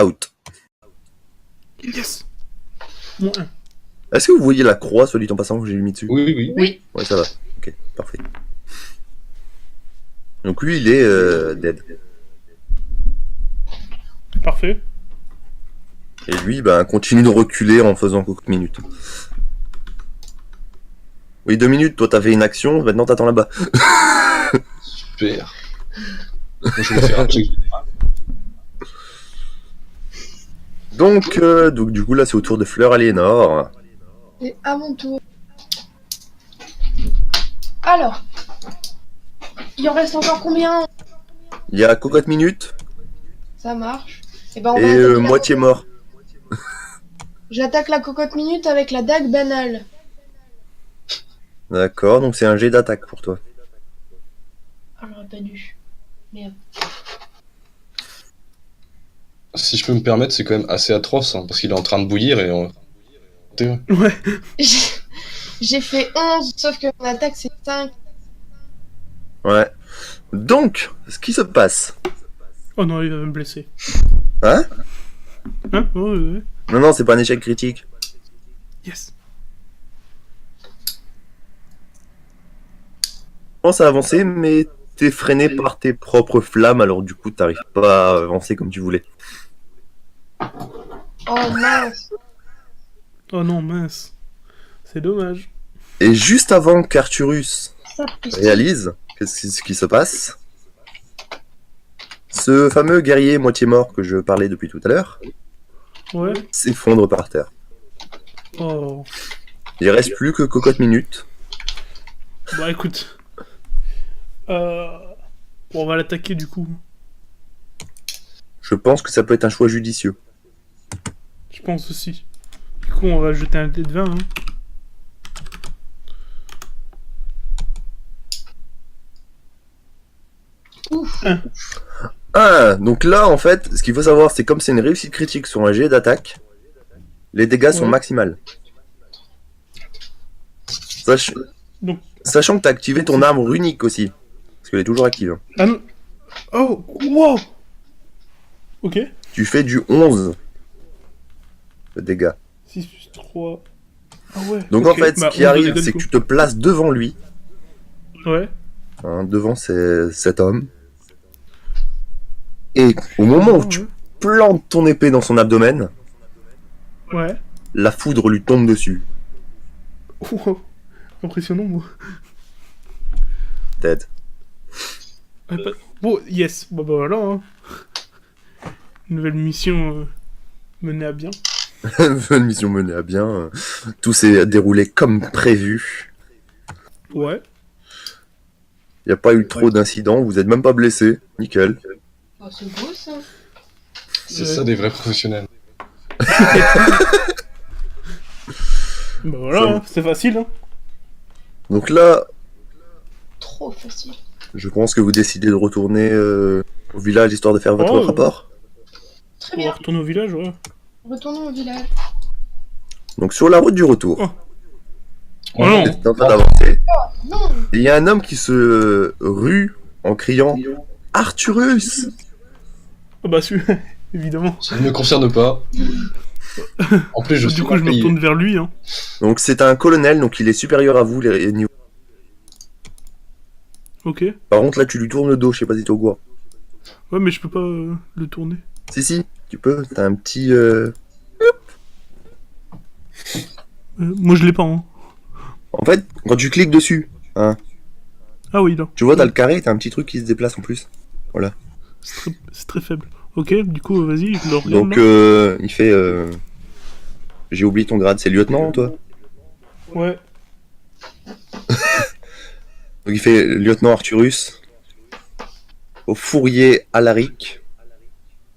Out. Yes. Moins 1. Est-ce que vous voyez la croix, soit dit en passant, que j'ai mis dessus? Oui. Ouais, ça va. Ok, parfait. Donc lui, il est dead. Parfait. Et lui, continue de reculer en faisant quelques minutes. Oui, 2 minutes, toi t'avais une action, maintenant t'attends là-bas. Super. Moi, je vais faire un check. Donc du coup là c'est au tour de Fleur Aliénor. Et à mon tour. Alors, il en reste encore combien? Il y a cocotte minute Ça marche. Et ben on et va attaquer la moitié cocotte. mort. J'attaque la cocotte minute avec la dague banale. D'accord, donc c'est un jet d'attaque pour toi. Ah, j'aurais pas dû. Merde. Si je peux me permettre, c'est quand même assez atroce, hein, parce qu'il est en train de bouillir et on... Ouais. J'ai fait 11, sauf que mon attaque c'est 5. Ouais. Donc, ce qui se passe. Oh non, il va me blesser. Hein? Hein? Ouais. Non, c'est pas un échec critique. Yes. Tu commences à avancer, mais t'es freiné par tes propres flammes, alors du coup t'arrives pas à avancer comme tu voulais. Oh mince. Oh non, mince. C'est dommage. Et juste avant qu'Arturus Ça plus réalise ce qui se passe, ce fameux guerrier moitié mort que je parlais depuis tout à l'heure Ouais. s'effondre par terre. Oh. Il reste plus que cocotte minute. Bah écoute. Bon, on va l'attaquer du coup. Je pense que ça peut être un choix judicieux. Je pense aussi. Du coup, on va jeter un dé de 20. Hein. Ouf. Ah, donc là en fait, ce qu'il faut savoir, c'est comme c'est une réussite critique sur un jet d'attaque, les dégâts sont Ouais. maximales. Donc- Sachant que t'as activé ton arme runique aussi, parce qu'elle est toujours active. Ah non. Oh, wow. Ok. Tu fais du 11 de dégâts. 6 plus 3. Ah ouais. Donc ok. en fait, ce Bah, qui 11 arrive, dégâts, c'est du que coup. tu te places devant lui, Ouais. devant cet homme. Et au moment où tu plantes ton épée dans son abdomen, Ouais. la foudre lui tombe dessus. Wow. Impressionnant, moi. Dead. Ah, pas- Bon, yes. Bah voilà. Hein. Nouvelle mission menée à bien. Une mission menée à bien. Tout s'est déroulé comme prévu. Ouais. Il n'y a pas eu trop d'incidents, vous êtes même pas blessé. Nickel. Oh, c'est beau ça. C'est ça des vrais professionnels. Bah voilà, Ça- hein, c'est facile. Hein. Donc là, Trop facile. je pense que vous décidez de retourner au village histoire de faire votre Oh. rapport. Très On va bien. retourner au village, ouais. Retournons au village. Donc sur la route du retour, Oh. Oh non. t'es en train d'avancer. Non. Et il y a un homme qui se rue en criant Arturus. Ah bah évidemment. Ça ne me concerne pas. En plus, je suis Du coup, je me payé. retourne vers lui. Hein. Donc c'est un colonel, donc il est supérieur à vous les niveaux. Ok. Par contre là tu lui tournes le dos, je sais pas si t'es au courant. Ouais, mais je peux pas le tourner. Si, tu peux, t'as un petit... Moi, je l'ai pas. Hein. En fait, quand tu cliques dessus, Ah oui, là. tu vois t'as le carré, t'as un petit truc qui se déplace en plus. C'est très faible. Ok, du coup, vas-y, je le regarde. Donc là. il fait... J'ai oublié ton grade, c'est lieutenant toi? Ouais. Donc il fait lieutenant Arturus. Au fourrier Alaric.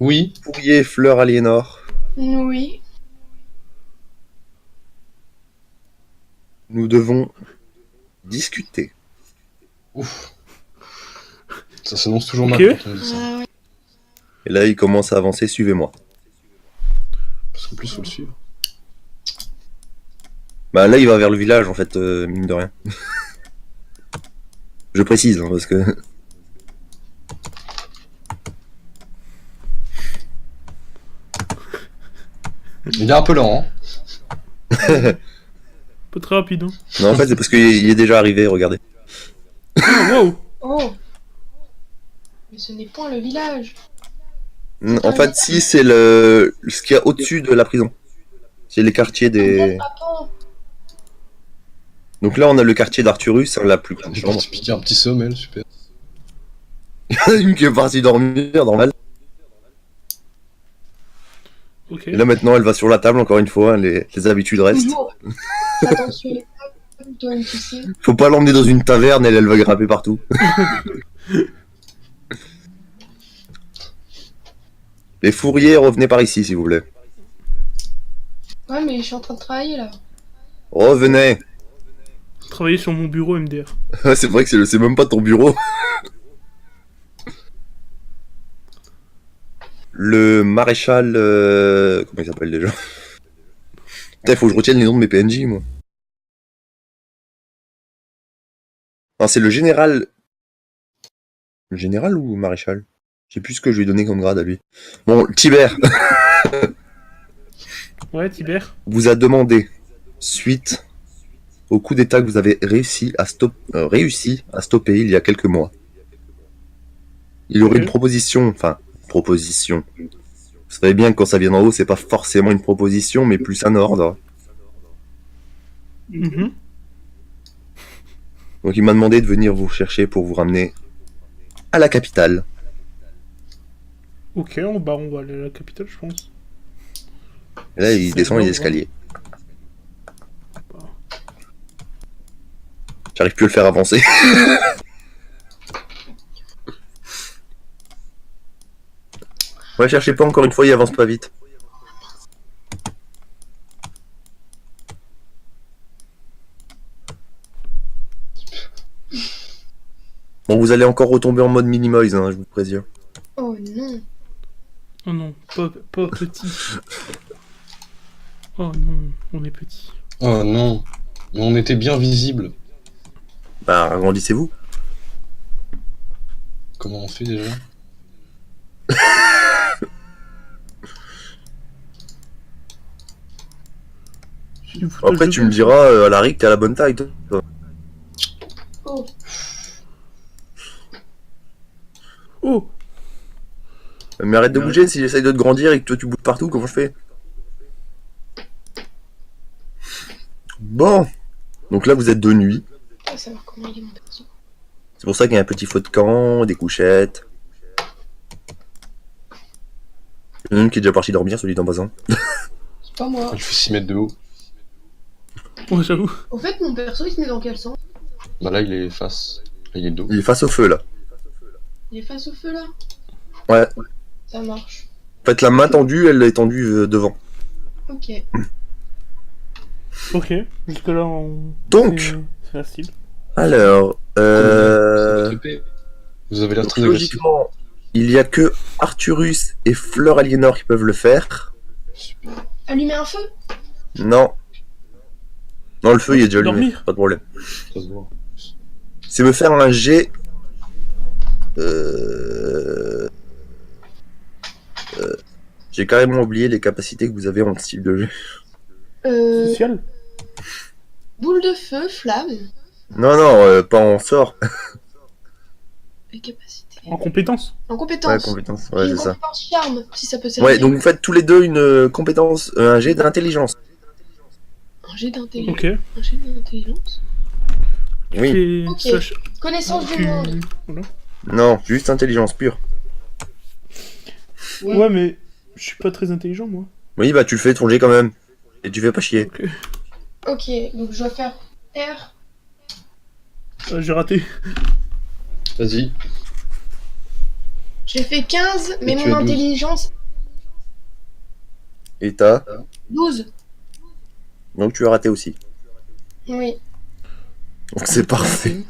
Oui. Fourrier Fleur Aliénor. Oui. Nous devons discuter. Ouf. Ça s'annonce toujours Ok. mal quand on dit ça. Ah ouais. Et là il commence à avancer, suivez-moi. Parce qu'en plus, faut le suivre. Bah là il va vers le village en fait, mine de rien. Je précise, hein, parce que... Il est un peu lent, hein. Pas très rapide, hein. Non, en fait, c'est parce qu'il est déjà arrivé, regardez. Ah, wow. Oh. Mais ce n'est point le village. En fait, si, c'est ce qu'il y a au-dessus de la prison. C'est les quartiers des... Attends. Donc là, on a le quartier d'Arturus, hein, la plus grande J'ai chambre. parti piquer un petit sommeil, super. Une qui est partie dormir, normal. Ok. Et là, maintenant, elle va sur la table, encore une fois, hein, les habitudes restent. Toujours. Attention, les tables, toi-même, tu sais. Faut pas l'emmener dans une taverne, elle va grimper partout. Les fourriers, revenez par ici, s'il vous plaît. Ouais, mais je suis en train de travailler là. Revenez. Travailler sur mon bureau MDR. C'est vrai que c'est même pas ton bureau. Le maréchal... Comment il s'appelle déjà? Putain, faut que je retienne les noms de mes PNJ, moi. Non, c'est le général... Le général ou maréchal? Je sais plus ce que je lui ai donné comme grade à lui. Bon, Tibère Ouais, Tibère. vous a demandé, suite au coup d'état que vous avez réussi à stopper il y a quelques mois. Il aurait Ok. une proposition, enfin, proposition. Vous savez bien que quand ça vient d'en haut, c'est pas forcément une proposition, mais plus un ordre. Mhm. Donc il m'a demandé de venir vous chercher pour vous ramener à la capitale. Ok, bah on va aller à la capitale, je pense. Et là, il C'est descend bon, les escaliers. J'arrive plus à le faire avancer. Ouais, cherchez pas encore une fois, il avance pas vite. Bon, vous allez encore retomber en mode minimoise, hein, je vous préviens. Oh non. Oh non, pas petit. Oh non, on est petit. Oh non. Mais on était bien visible. Bah, agrandissez-vous. Comment on fait déjà? C'est du foutage Après, de tu me gueule. diras, à la RIC, t'es à la bonne taille, toi. Oh. Oh, Mais arrête de bouger, si j'essaye de te grandir et que toi tu bouges partout, comment je fais? Bon. Donc là, vous êtes de nuit. On va savoir comment il est mon perso. C'est pour ça qu'il y a un petit feu de camp, des couchettes. Il y en a une qui est déjà partie dormir, celui en passant. C'est pas moi. Il fait 6 mètres de haut. ouais, j'avoue. Au fait, mon perso, il se met dans quel sens? Bah là, il est face. Là, il est dos. Il est face au feu, là. Il est face au feu là? Ouais. Ça marche. En fait, la main tendue, elle est tendue devant. Ok. Ok, jusque là on... Donc, c'est facile. alors, Vous avez l'air donc, très agressif. logiquement, il y a que Arturus et Fleur Aliénor qui peuvent le faire. Allumer un feu? Non. Non, le feu, il est déjà allumé. Dormir. Pas de problème. Ça se voit. C'est me faire un jet. J'ai carrément oublié les capacités que vous avez en style de jeu. Social. Boule de feu, flamme. Non, non, pas en sort. Les capacités. En compétence. En Ouais, compétence. compétence, ouais, Une c'est ça. compétence charme, si ça peut servir. Ouais, donc vous faites tous les deux une compétence, un jet d'intelligence. Un jet d'intelligence. Ok. Un jet d'intelligence. Oui. Et Ok. slash... Connaissance du tu- monde. Voilà. Non, juste intelligence pure. Ouais, mais je suis pas très intelligent, moi. Oui, bah tu le fais ton jet quand même. Et tu fais pas chier. Ok. Ok, donc je dois faire R. J'ai raté. Vas-y. J'ai fait 15, mais Et tu mon as 12. intelligence, Et t'as. 12. Donc tu as raté aussi. Oui. Donc c'est parfait.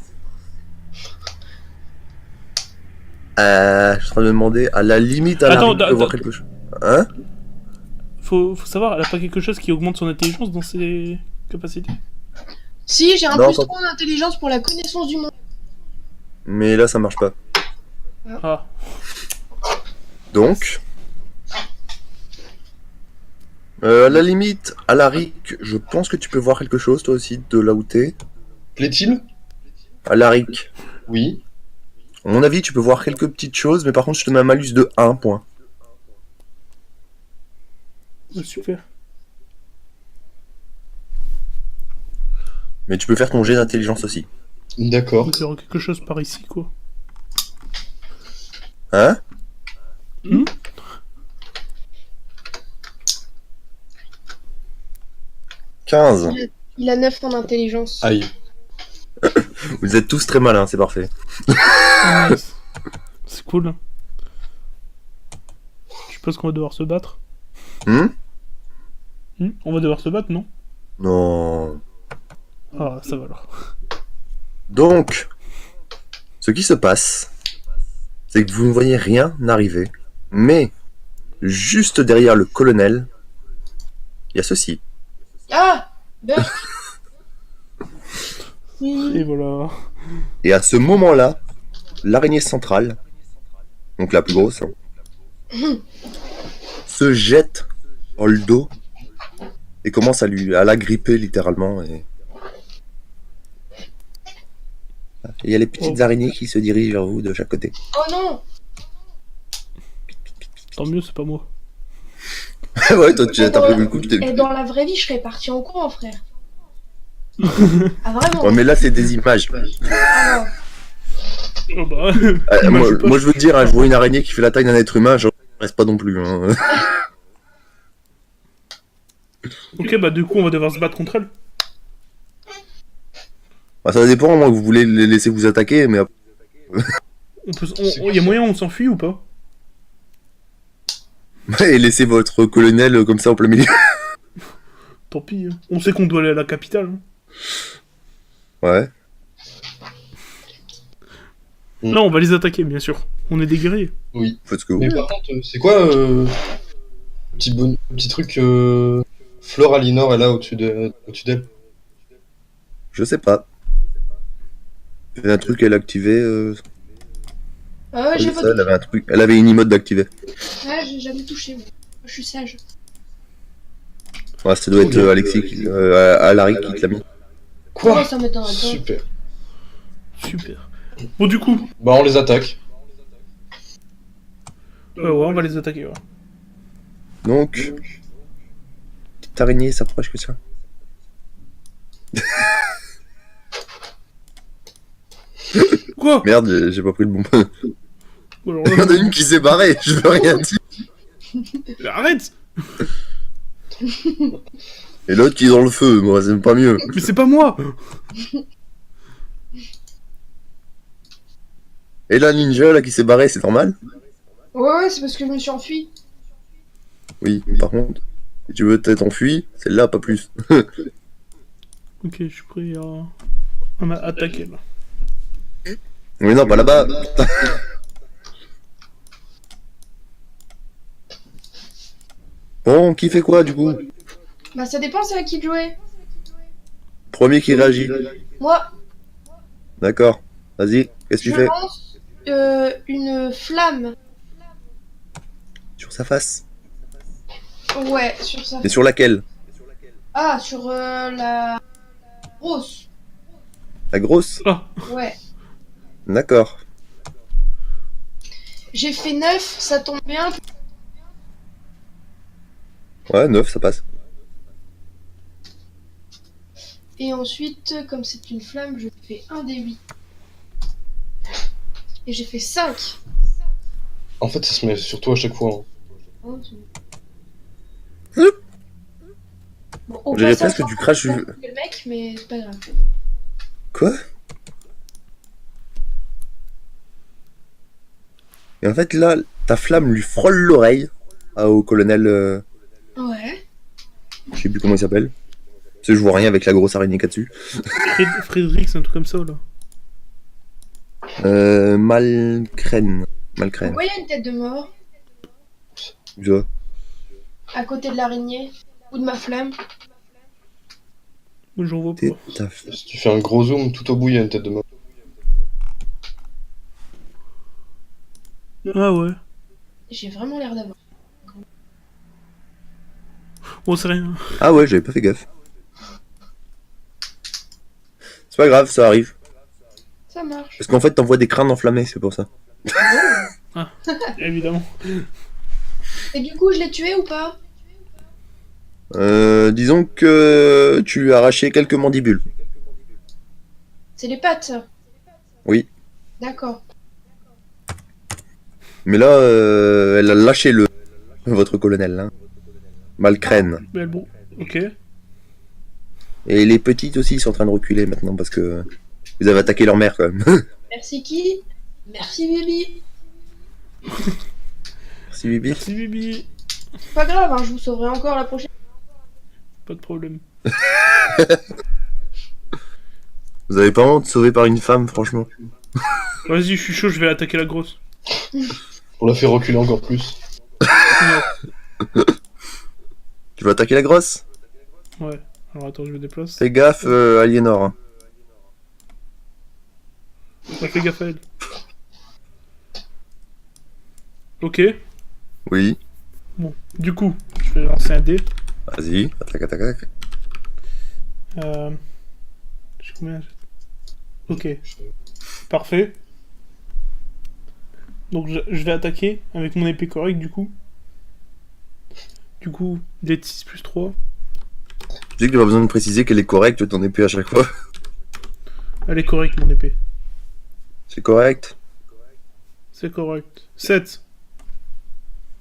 Je suis en train de me demander, à la limite, à Attends, la de voir quelque chose. Hein? Faut savoir, elle a pas quelque chose qui augmente son intelligence dans ses capacités. Si, j'ai un Non, plus pas- 3 en intelligence pour la connaissance du monde. Mais là, ça marche pas. Ah. Donc. À la limite, Alaric, je pense que tu peux voir quelque chose toi aussi de là où t'es. Plaît-il? Alaric, Oui. à mon avis, tu peux voir quelques petites choses, mais par contre, je te mets un malus de 1 point. Ouais, super. Mais tu peux faire ton jet d'intelligence aussi. D'accord. Donc il y aura quelque chose par ici, quoi. Hein? Hmm 15. Il a 9 en intelligence. Aïe. Vous êtes tous très malins, c'est parfait. Ah, nice. C'est cool. Hein. Je pense qu'on va devoir se battre. Hmm? On va devoir se battre, non? Non. Ah, ça va alors. Donc, ce qui se passe, c'est que vous ne voyez rien arriver, mais juste derrière le colonel, il y a ceci. Ah Burk. Et voilà. Et à ce moment-là, l'araignée centrale, donc la plus grosse, hein, se jette dans le dos et commence à la gripper littéralement. Et il y a les petites araignées qui se dirigent vers vous de chaque côté. Oh non. Tant mieux, c'est pas moi. Ouais, toi, t'as prévu le coup. Et dans la vraie vie, je serais parti en courant, frère. Ah vraiment? Ouais, mais là, c'est des images. Ah Oh bah. Moi, je veux te dire, hein, je vois une araignée qui fait la taille d'un être humain, je reste pas non plus. Hein. Ok, bah du coup, on va devoir se battre contre elle. Bah, ça dépend, moi, vous voulez les laisser vous attaquer, mais Y a moyen, on s'enfuit ou pas? et laissez votre colonel comme ça en plein milieu. Tant pis. Hein. On sait qu'on doit aller à la capitale. Hein. Ouais. Non, on va les attaquer, bien sûr. On est des guerriers. Oui. Faites ce que vous Mais voulez. par contre, c'est quoi petit truc Flore Alinor est là au-dessus d'elle? Je sais pas. Il y a un truc qu'elle activait. Ah ouais, j'ai pas ça, elle touché. avait un truc. Elle avait une emote d'activer. Ouais, j'ai jamais touché. Moi. Je suis sage. Ouais, ça doit être Alexis, Alaric qui te l'a mis. Quoi? Oh, ça m'étonnerait pas. Super. Super. Bon, du coup. Bah on les attaque. Ouais, on va les attaquer, ouais. Donc, petite araignée s'approche que ça. Quoi? Merde, j'ai pas pris le bon. Alors Il y en a là, une qui s'est barrée, je veux rien dire. arrête! Et l'autre qui est dans le feu, moi, c'est pas mieux. Mais c'est pas moi! Et la ninja là qui s'est barrée, c'est normal? Ouais, c'est parce que je me suis enfui. Oui, par contre, si tu veux t'être enfui, celle-là, pas plus. Ok, je suis prêt à m'attaquer là. Mais non, pas là-bas. Bon, qui fait quoi du coup? Bah, ça dépend, c'est à qui de jouer. Premier qui réagit. Moi, D'accord. Vas-y, qu'est-ce que je tu fais? lance une flamme. Sur sa face. Ouais, sur ça. Et sur laquelle? Ah, sur la grosse. La grosse? Ah! Ouais. D'accord. J'ai fait 9, ça tombe bien. Ouais, 9, ça passe. Et ensuite, comme c'est une flamme, je fais 1 des 8. Et j'ai fait 5. En fait, ça se met surtout à chaque fois. Hein. Oh, bon, On dirait presque que tu craches. le mec, mais c'est pas grave. Quoi? Et en fait, là, ta flamme lui frôle l'oreille au colonel. Ouais. Je sais plus comment il s'appelle. Parce que je vois rien avec la grosse araignée qu'il y a dessus. Frédéric, c'est un truc comme ça là. Malcrène. Vous Malcrène. voyez une tête de mort Tu vois. à côté de l'araignée ou de ma flamme? Moi j'en vois pas. C'est ta Si tu fais un gros zoom, tout au bout, il y a une tête de mort. Ah ouais. J'ai vraiment l'air d'avoir. Oh, c'est rien. Ah ouais, j'avais pas fait gaffe. C'est pas grave, ça arrive. Ça marche. Parce qu'en fait, t'envoies des crânes enflammés, c'est pour ça. Évidemment. Et du coup, je l'ai tué ou pas? Disons que tu lui as arraché quelques mandibules. C'est les pattes, ça. Oui. D'accord. Mais là, elle a lâché votre colonel, hein. Malcrène. Mais bon, ok. Et les petites aussi sont en train de reculer maintenant parce que vous avez attaqué leur mère quand même. Merci qui? Merci Bibi. Merci Bibi. Merci, Bibi. C'est pas grave, hein, je vous sauverai encore la prochaine. Pas de problème. Vous avez pas honte de sauver par une femme, franchement. Vas-y, je suis chaud, je vais attaquer la grosse. On l'a fait reculer encore plus. Tu vas attaquer la grosse? Ouais. Alors attends, je me déplace. Fais gaffe, Aliénor. Hein. Fais gaffe à elle. Ok. Oui. Bon, du coup, je vais lancer un dé. Vas-y, attaque, attaque, attaque. J'ai combien? Ok. Parfait. Donc je vais attaquer avec mon épée correcte du coup. Du coup, dé de 6 plus 3. Tu sais que t'as pas besoin de préciser qu'elle est correcte ton épée à chaque fois. Elle est correcte mon épée. C'est correct. C'est correct. 7.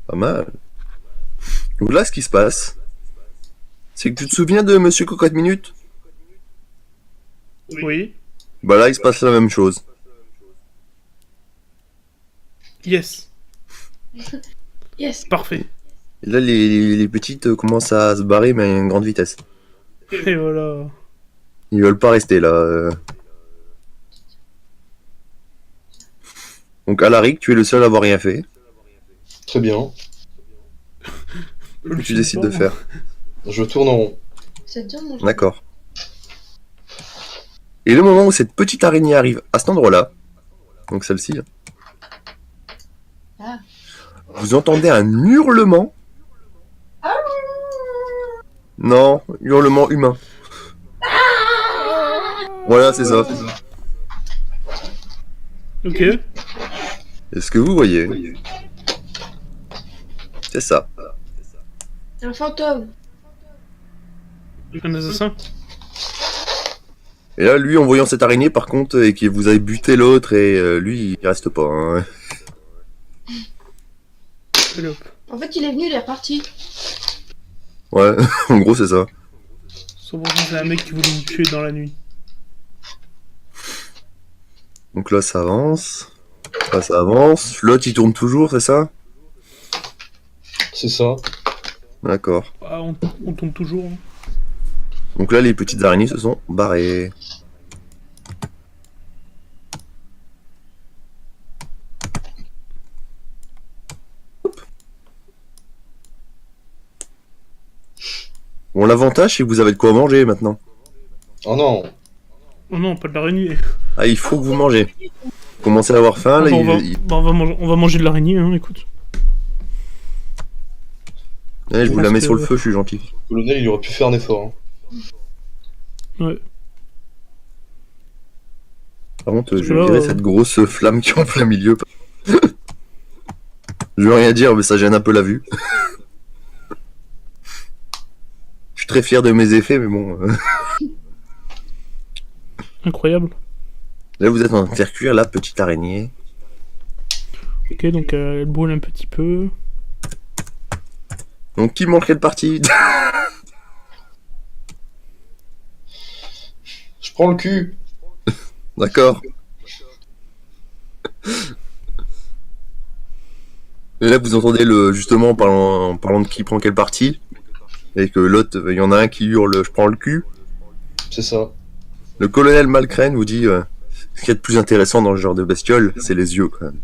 Pas mal. Donc là, ce qui se passe, c'est que tu te souviens de Monsieur Cocotte Minute? Oui. Bah là, il se passe la même chose. Yes. Yes. Parfait. Et là, les petites commencent à se barrer, mais à une grande vitesse. Et voilà. Ils veulent pas rester là. Donc Alaric, tu es le seul à avoir rien fait. Très bien. Que tu décides de faire. Je tourne en rond. Ça te donne mon jeu. D'accord. Et le moment où cette petite araignée arrive à cet endroit-là, donc celle-ci, Ah. vous entendez un hurlement. Non, hurlement humain. Voilà, c'est ça. Ok. Est-ce que vous voyez? C'est ça. Un fantôme. Un assassin. Et là, lui, en voyant cette araignée, par contre, et que vous avez buté l'autre, et lui, il reste pas. Hein. Allez hop. En fait, il est venu, il est reparti. Ouais, en gros, c'est ça. Sûrement que c'est un mec qui voulait me tuer dans la nuit. Donc là, ça avance. Là, ça avance. L'autre, il tourne toujours, c'est ça? C'est ça. D'accord. Ah, on tombe toujours. Hein. Donc là, les petites araignées se sont barrées. Bon, l'avantage, c'est que vous avez de quoi manger maintenant. Oh non. Oh non, pas de l'araignée. Ah, il faut que vous mangez. Vous commencez à avoir faim, là, On va manger de l'araignée, hein, écoute. Allez, je vous la pense mets que- sur le feu, je suis gentil. Le colonel, il aurait pu faire un effort. Hein. Ouais. Par contre, je Là, dirais cette grosse flamme qui est en plein milieu. Je veux rien dire, mais ça gêne un peu la vue. Je suis très fier de mes effets, mais bon. Incroyable. Là, vous êtes en train de faire cuire la petite araignée. Ok, donc elle brûle un petit peu. Donc, qui manque quelle partie? Je prends le cul. D'accord. Et là, vous entendez justement en parlant de qui prend quelle partie. Et que l'autre, il y en a un qui hurle, je prends le cul. C'est ça. Le colonel Malcrène vous dit, ce qu'il y a de plus intéressant dans ce genre de bestiole, c'est les yeux, quand même.